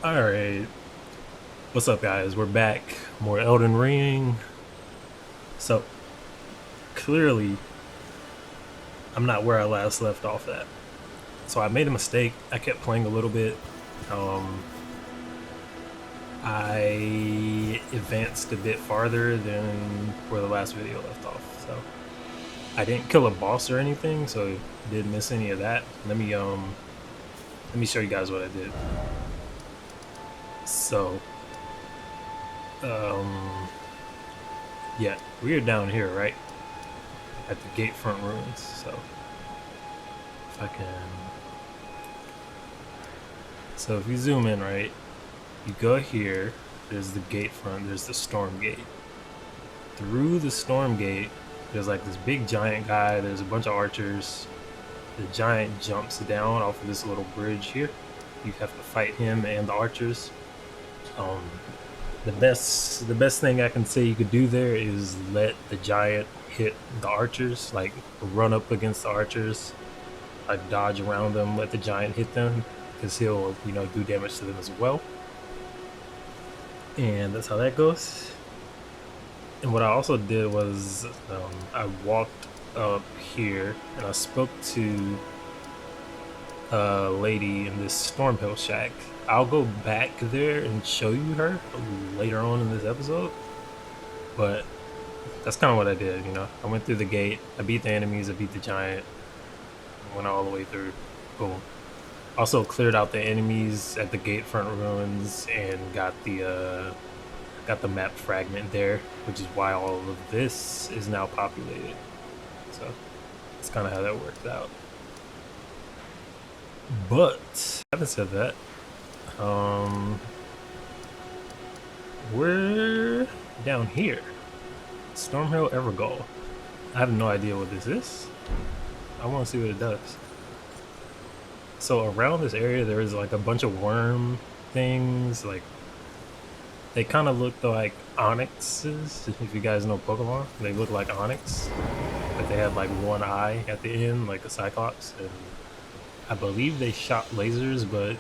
Alright, what's up guys? We're back. More Elden Ring. So, clearly, I'm not where I last left off at. So I made a mistake. I kept playing a little bit. Um, I advanced a bit farther than where the last video left off. So, I didn't kill a boss or anything, so I didn't miss any of that. Let me show you guys what I did. So, um, yeah, we are down here, right? At the gate front ruins. So if I can, so if you zoom in, right, you go here, there's the gate front, there's the storm gate. Through the storm gate, there's like this big giant guy, there's a bunch of archers. The giant jumps down off of this little bridge here. You have to fight him and the archers. um the best thing I can say you could do there is let the giant hit the archers, like run up against the archers, like dodge around them, let the giant hit them, because he'll, do damage to them as well. And that's how that goes. And what I also did was I walked up here and I spoke to a lady in this Stormhill shack. I'll go back there and show you her later on in this episode, but that's kind of what I did. I went through the gate, I beat the enemies, I beat the giant, went all the way through. Boom. Also cleared out the enemies at the gate front ruins and got the map fragment there, which is why all of this is now populated. So that's kind of how that worked out. But having said that, we're down here, Stormhill Evergall. I have no idea what this is. I want to see what it does. So around this area, there is like a bunch of worm things. Like they kind of look like onyxes. If you guys know Pokemon, they look like onyx, but they have like one eye at the end, like a Cyclops. And I believe they shot lasers, but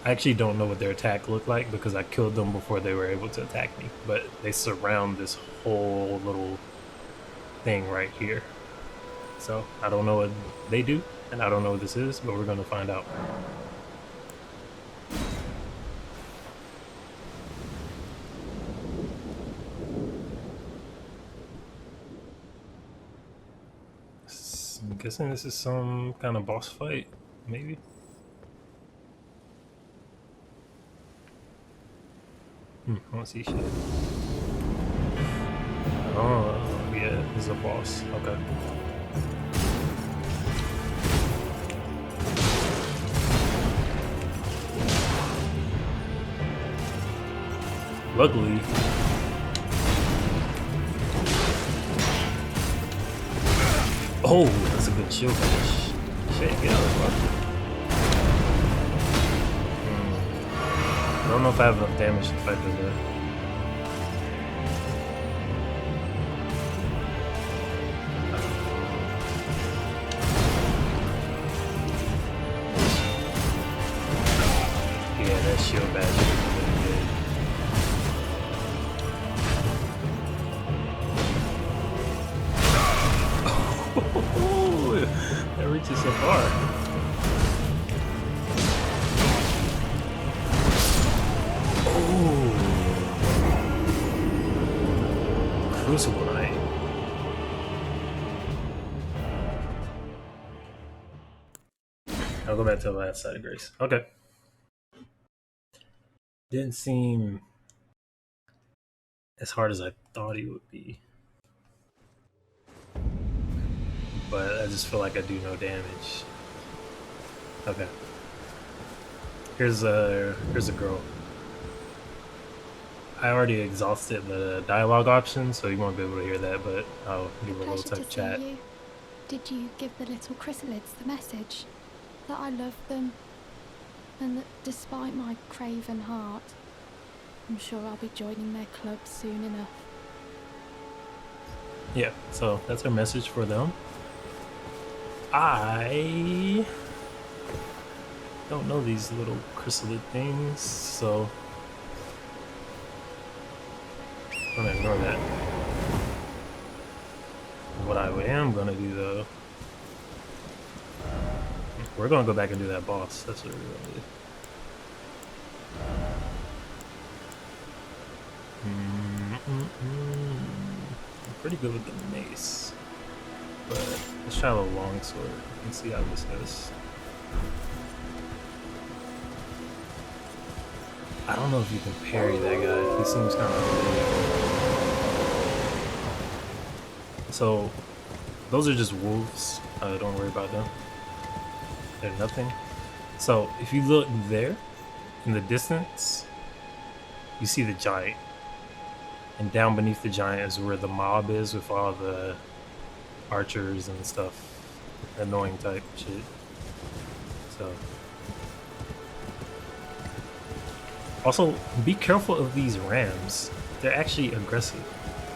I actually don't know what their attack looked like because I killed them before they were able to attack me. But they surround this whole little thing right here. So I don't know what they do, and I don't know what this is, but we're gonna find out. I'm guessing this is some kind of boss fight, maybe? I don't see shit. Oh, yeah, this is a boss. Okay. Luckily, oh, that's a good shield finish. Shit, get out of the fuck. I don't know if I have enough damage to fight this guy. Yeah, that shield badge is really good. Oh, that reaches so far. Crucible night. I'll go back to the last side of grace. Okay. Didn't seem as hard as I thought he would be, but I just feel like I do no damage. Okay. Here's a girl. I already exhausted the dialogue option, so you won't be able to hear that, but I'll give a little type chat. You. Did you give the little chrysalids the message that I love them, and that despite my craven heart, I'm sure I'll be joining their club soon enough? Yeah, so that's our message for them. I don't know these little chrysalid things, so I'm gonna ignore that. What I am gonna do though, we're gonna go back and do that boss. That's what we're gonna do. I'm pretty good with the mace, but let's try the longsword and see how this goes. I don't know if you can parry that guy. He seems kind of big. So those are just wolves. Don't worry about them. They're nothing. So if you look there in the distance, you see the giant. And down beneath the giant is where the mob is with all the archers and stuff. Annoying type shit. So also, be careful of these rams. They're actually aggressive.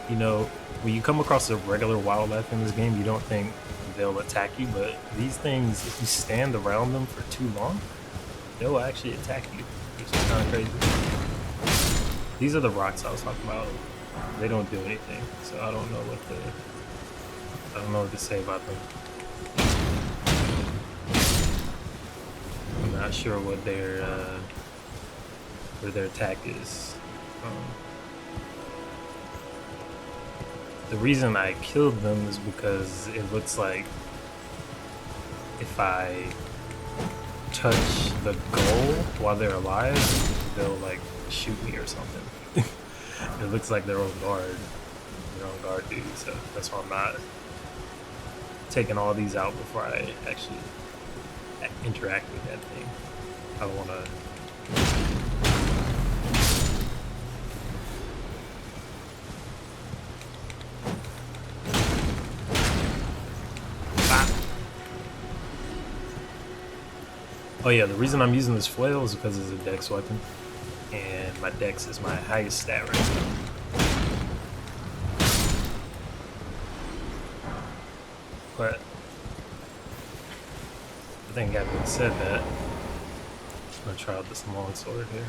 You know, when you come across a regular wildlife in this game, you don't think they'll attack you, but these things, if you stand around them for too long, they'll actually attack you, which is kind of crazy. These are the rocks I was talking about. They don't do anything, so I don't know what to say about them. I'm not sure what their attack is. The reason I killed them is because it looks like if I touch the goal while they're alive, they'll like shoot me or something. It looks like they're on guard duty, so that's why I'm not taking all these out before I actually interact with that thing. I don't want to. Oh yeah, the reason I'm using this flail is because it's a dex weapon, and my dex is my highest stat right now. But I think having said that, I'm gonna try out this longsword here.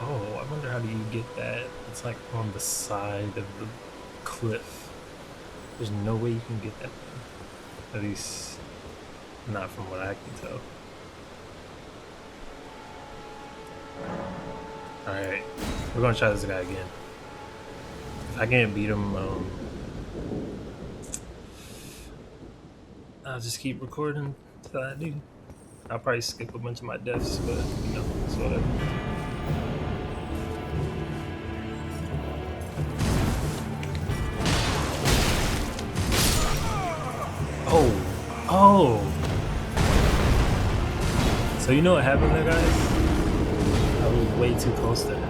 Oh, I wonder how do you get that? It's like on the side of the cliff. There's no way you can get that thing. At least, not from what I can tell. Alright, we're gonna try this guy again. If I can't beat him, I'll just keep recording until I do. I'll probably skip a bunch of my deaths, but you know, it's whatever. Oh! So you know what happened there, guys? I was way too close to him.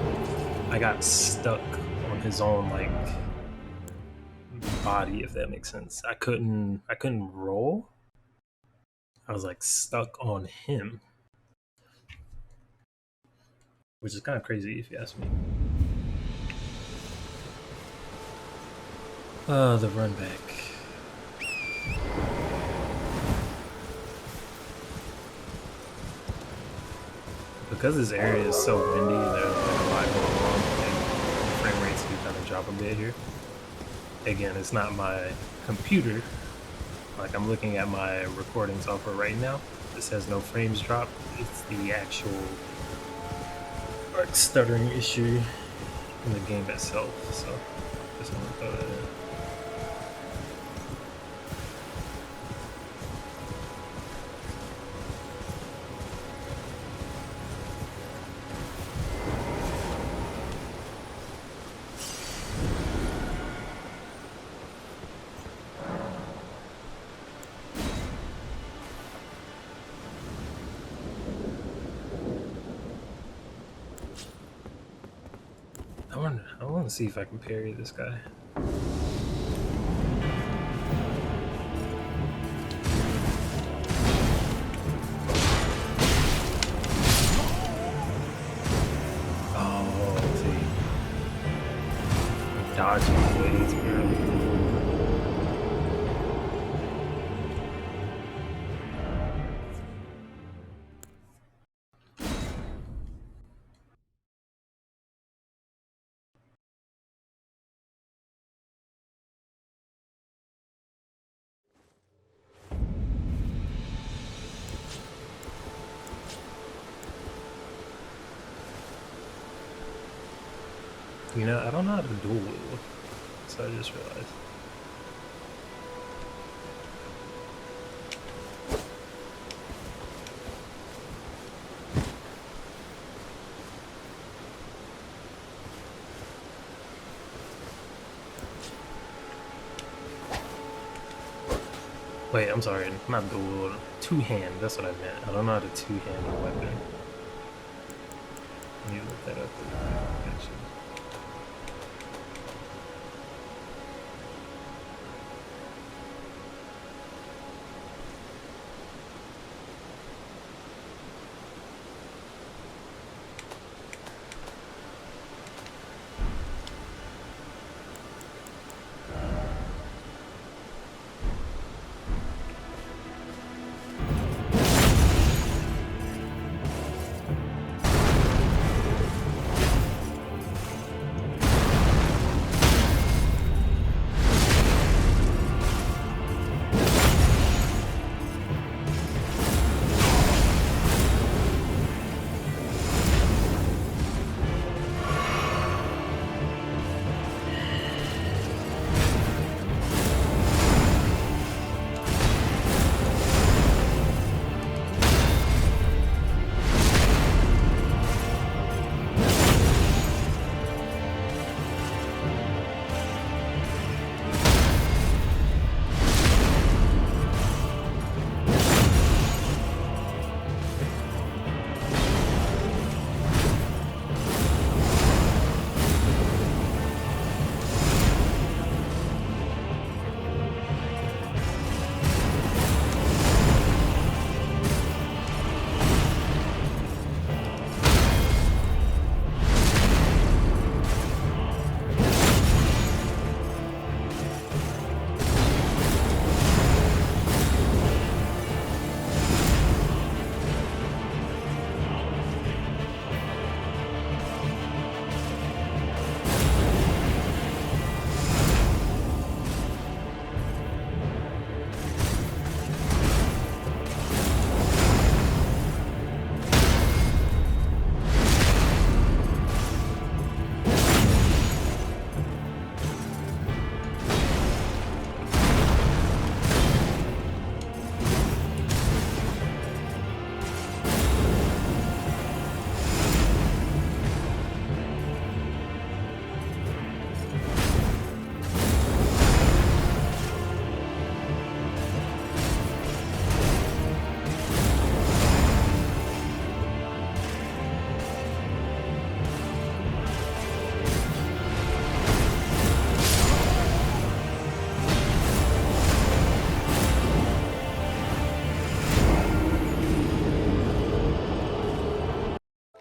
I got stuck on his own, like, body, if that makes sense. I couldn't roll. I was, like, stuck on him. Which is kind of crazy, if you ask me. The run back. Because this area is so windy, there's like a lot going on, and the frame rates do kind of drop a bit here. Again, it's not my computer. Like, I'm looking at my recording software right now. It says no frames drop. It's the actual like stuttering issue in the game itself. So just want to throw that in. I want to see if I can parry this guy. You know, I don't know how to dual wield, so I just realized. Wait, I'm sorry, not dual, two-hand, that's what I meant. I don't know how to two-hand a weapon. Let me look that up. Actually.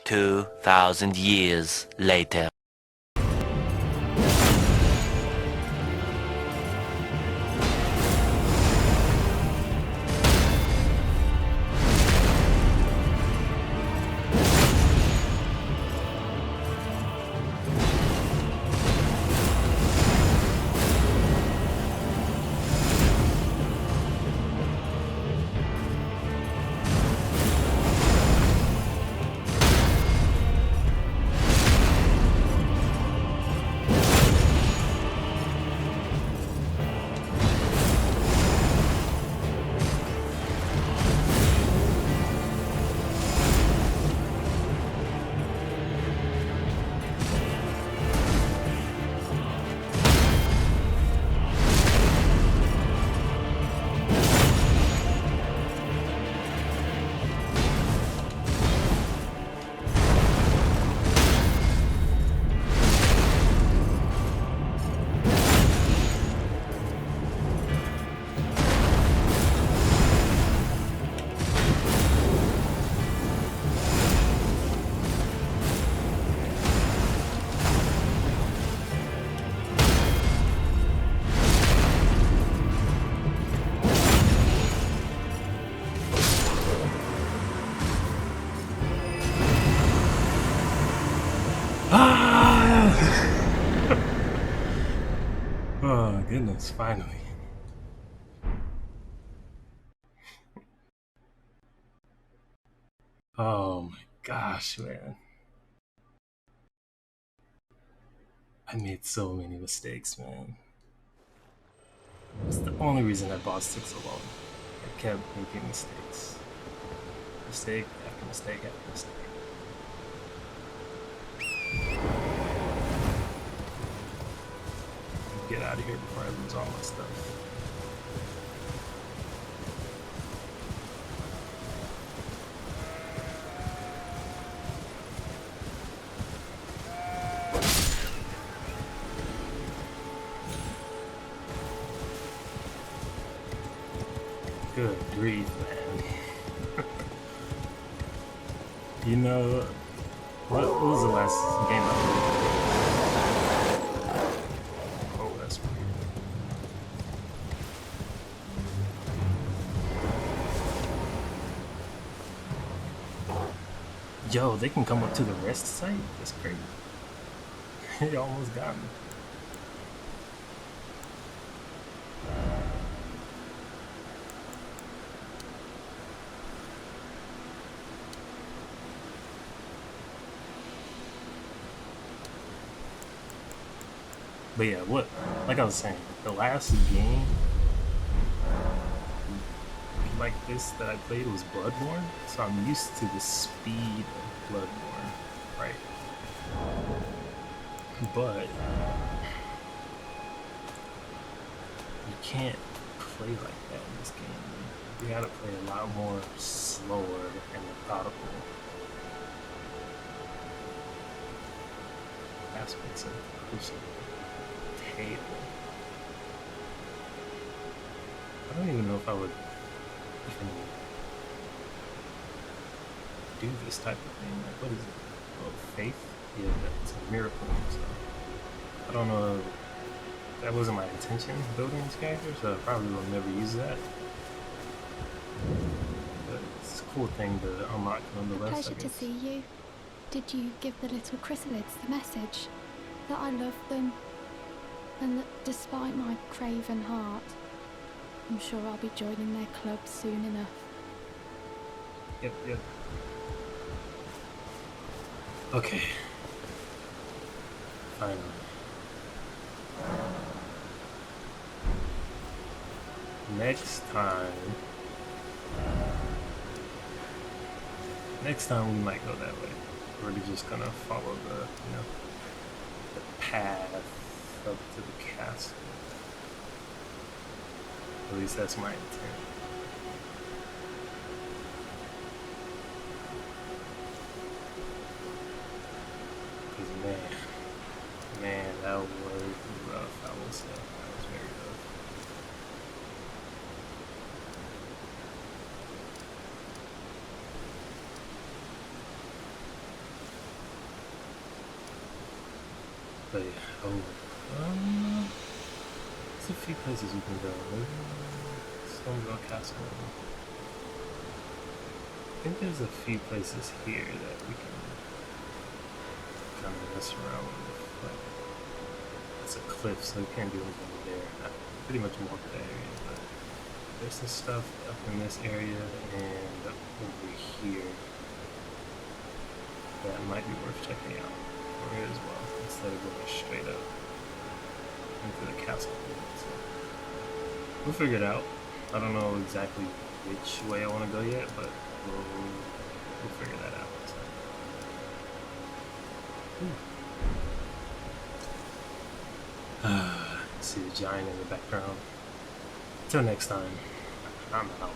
"2,000 years later." Oh goodness, finally. Oh my gosh, man. I made so many mistakes, man. That's the only reason that boss took so long. I kept making mistakes. Mistake after mistake after mistake. Get out of here before I lose all my stuff. Good grief, man. You know, what was the last game I played? Oh, that's weird. Yo, they can come up to the rest site? That's crazy. He almost got me. But yeah, like I was saying, the last game like this that I played was Bloodborne, so I'm used to the speed of Bloodborne, right? But you can't play like that in this game. You gotta play a lot more slower and methodical aspects of Crucible. Table. I don't even know if I would even do this type of thing. Like, what is it? Oh, faith? Yeah, that's a miracle. So I don't know. That wasn't my intention building this character, so I probably will never use that. But it's a cool thing to unlock nonetheless. Pleasure to see you. Did you give the little chrysalids the message that I love them? And that despite my craven heart, I'm sure I'll be joining their club soon enough. Yep. Okay. Finally. Next time we might go that way. We're just gonna follow the path up to the castle. At least that's my intent. Because man, that was rough, I will say. That was very rough. But there's a few places you can go. Stonewall Castle. I think there's a few places here that we can kind of mess around with. Like, it's a cliff, so we can't do anything there. I pretty much walk the area, but there's some stuff up in this area and over here that might be worth checking out over here as well, instead of going straight up into the castle. So we'll figure it out. I don't know exactly which way I want to go yet, but we'll figure that out. So. See the giant in the background. Till next time, I'm out.